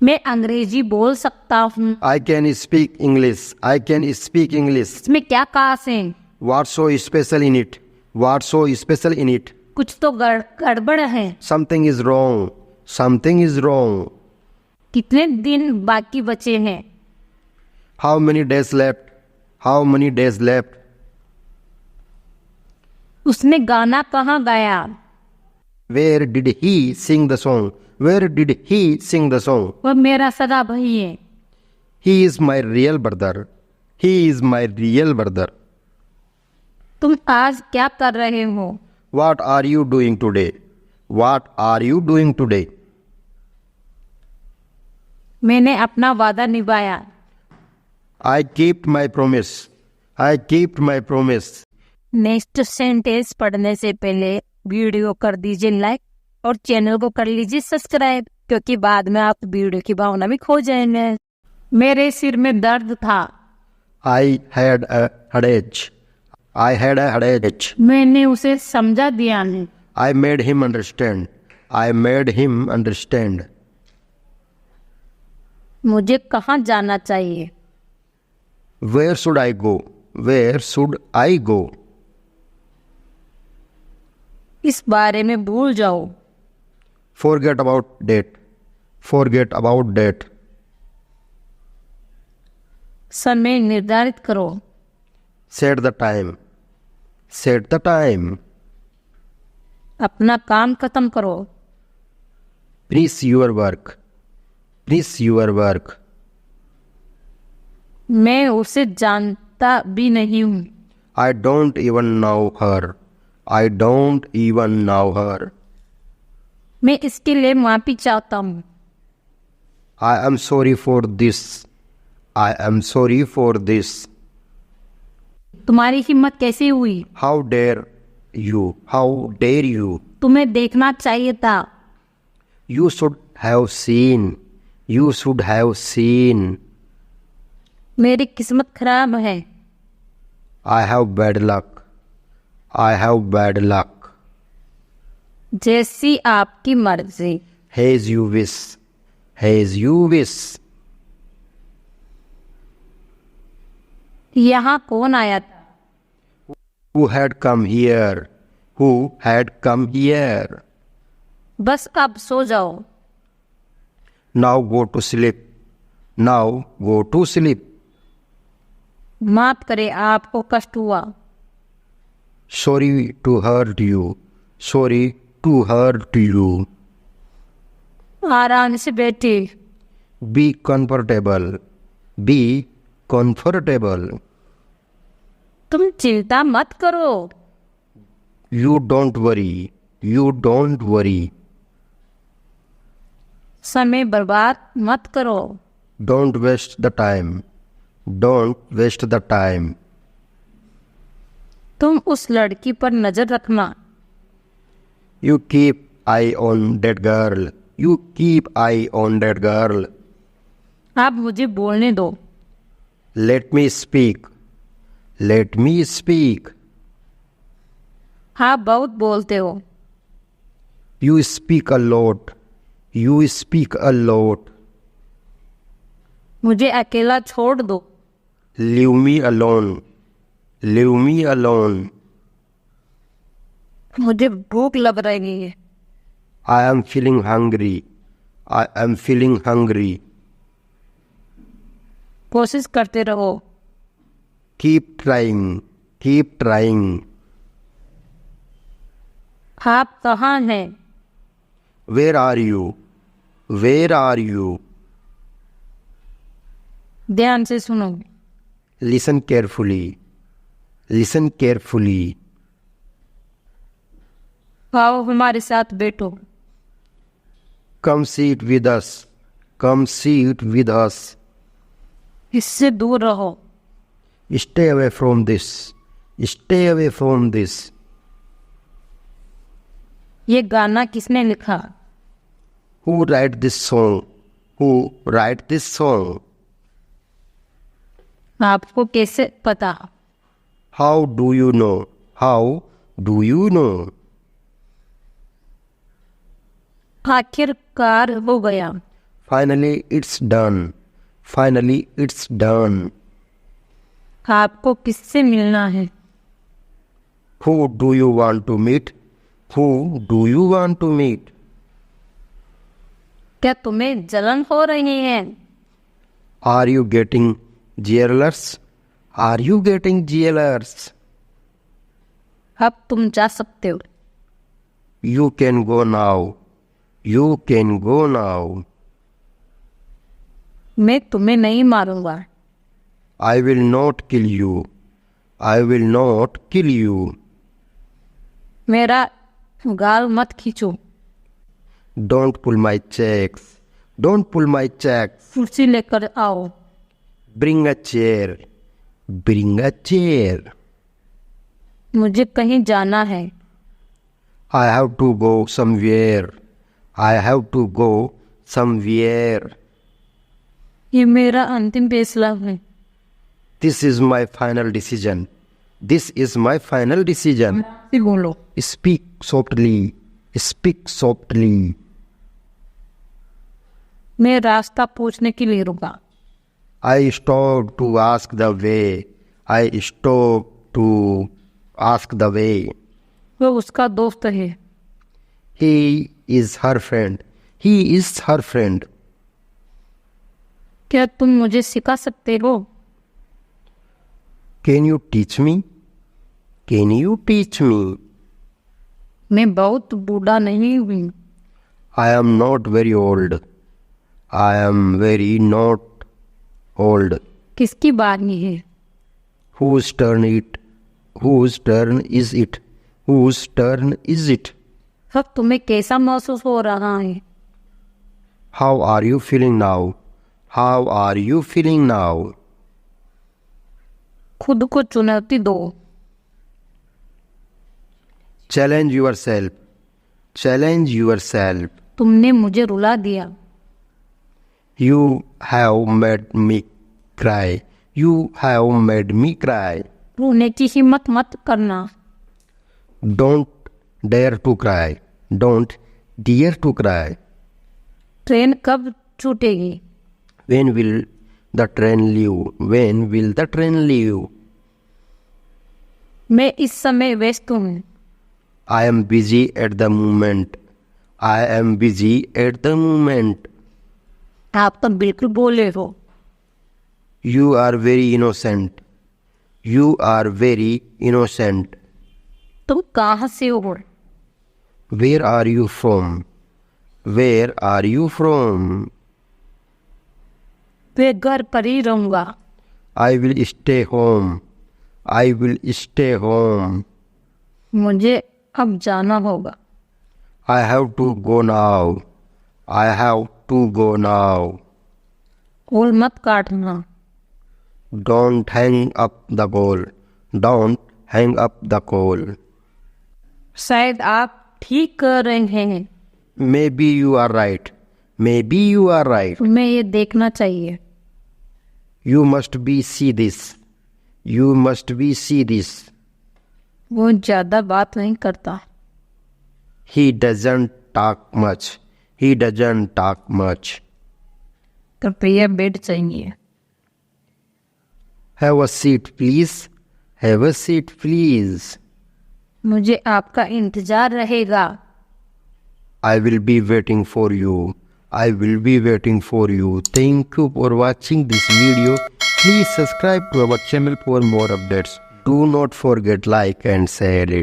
मैं अंग्रेजी बोल सकता हूँ। I can speak English. I can speak English. इसमें क्या खास है? What's so special in it? What's so special in it? कुछ तो गड़बड़ है। Something is wrong. Something is wrong. कितने दिन बाकी बचे हैं? How many days left? How many days left? उसने गाना कहाँ गाया? Where did he sing the song? Where did he sing the song? वह मेरा सगा भाई है। He is my real brother. He is my real brother. तुम आज क्या कर रहे हो? What are you doing today? What are you doing today? मैंने अपना वादा निभाया। I kept my promise. I kept my promise. Next sentence पढ़ने से पहले वीडियो कर दीजिए लाइक और चैनल को कर लीजिए सब्सक्राइब, क्योंकि बाद में आप वीडियो की भावना में खो जाएंगे। मेरे सिर में दर्द था। I had a headache. I had a headache. मैंने उसे समझा दिया नहीं। I made him understand. I made him understand. मुझे कहाँ जाना चाहिए? Where should I go? Where should I go? इस बारे में भूल जाओ। Forget about that. Forget about that. समय निर्धारित करो। Set the time. Set the time. अपना काम खत्म करो। Finish your work. Finish your work. मैं उसे जानता भी नहीं हूँ। I don't even know her. I don't even know her. मैं इसके लिए माफी चाहता हूँ। I am sorry for this. I am sorry for this. तुम्हारी हिम्मत कैसे हुई? How dare you? How dare you? तुम्हें देखना चाहिए था। You should have seen. You should have seen. मेरी किस्मत खराब है। I have bad luck. I have bad luck. जैसी आपकी मर्जी। As you wish. As you wish. यहाँ कौन आया था? Who had come here? Who had come here? बस अब सो जाओ। Now go to sleep. Now go to sleep. माफ करे, आपको कष्ट हुआ। Sorry to hurt you. Sorry to hurt you. आराम से बैठे। Be comfortable. Be comfortable. तुम चिंता मत करो। You don't worry. You don't worry. समय बर्बाद मत करो। Don't waste the time. Don't waste the time. तुम उस लड़की पर नजर रखना। You keep eye on that girl. You keep eye on that girl. आप मुझे बोलने दो। Let me speak. Let me speak. आप बहुत बोलते हो। You speak a lot. You speak a lot. मुझे अकेला छोड़ दो। Leave me alone. Leave me alone. मुझे भूख लग रही है। I am feeling hungry. I am feeling hungry. कोशिश करते रहो। Keep trying. Keep trying. आप कहाँ हैं? Where are you? Where are you? ध्यान से सुनो। Listen carefully. Listen carefully. आओ हमारे साथ बैठो। Come sit with us. Come sit with us. इससे दूर रहो। Stay away from this. Stay away from this. ये गाना किसने लिखा? Who write this song? Who write this song? आपको कैसे पता? How do you know? How do you know? आखिरकार हो गया। Finally, it's done. Finally, it's done. आपको किससे मिलना है? Who do you want to meet? Who do you want to meet? क्या तुम्हें जलन हो रही है? Are you getting jealous? Are you getting jealous? अब तुम जा सकते हो। You can go now. You can go now. मैं तुम्हें नहीं मारूंगा। I will not kill you. I will not kill you. मेरा गाल मत खींचो। Don't pull my checks. Don't pull my checks. कुर्सी लेकर आओ। Bring a chair. Bring a chair. मुझे कहीं जाना है। I have to go somewhere. I have to go somewhere. ये मेरा अंतिम फैसला है। This is my final decision. This is my final decision. बोलो। Speak softly. Speak softly. मैं रास्ता पूछने के लिए रुका। I stopped to ask the way. I stopped to ask the way. वो उसका दोस्त है। He is her friend. He is her friend. क्या तुम मुझे सिखा सकते हो? Can you teach me? Can you teach me? मैं बहुत बूढ़ा नहीं हुई। I am not very old. I am very not old. किसकी बारी है? Whose turn it? Whose turn is it? Whose turn is it? अब तुम्हें कैसा महसूस हो रहा है? How are you feeling now? How are you feeling now? खुद को चुनौती दो। Challenge yourself. Challenge yourself. तुमने मुझे रुला दिया। You have made me cry. You have made me cry. रोने की हिम्मत मत करना। Don't dare to cry. Don't dare to cry. Train कब छूटेगी? When will the train leave? When will the train leave? मैं इस समय व्यस्त हूँ। I am busy at the moment. I am busy at the moment. आप तो बिल्कुल बोले हो। You are very innocent. You are very innocent. तुम कहाँ से हो? Where are you from? Where are you from? मैं घर पर ही रहूंगा। I will stay home. I will stay home. मुझे अब जाना होगा। I have to go now. I have to go now. Call मत काटना। Don't hang up the call. Don't hang up the call. शायद आप ठीक कर रहे हैं। Maybe you are right. Maybe you are right. तुम्हें ये देखना चाहिए। You must be see this. You must be see this. वो ज्यादा बात नहीं करता। He doesn't talk much. He doesn't talk much. कृपया बेड चाहिए। Have a seat, please. Have a seat, please. मुझे आपका इंतजार रहेगा। I will be waiting for you. I will be waiting for you. Thank you for watching this video. Please subscribe to our channel for more updates. Do not forget like and share it.